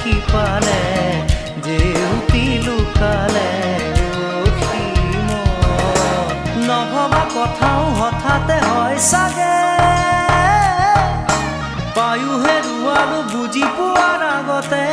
সিপালে জেউতি লুকালে নভবা কথাও হঠাতে হয় চাগে পায়ো হেৰুৱালো বুজি পোৱাৰ আগতে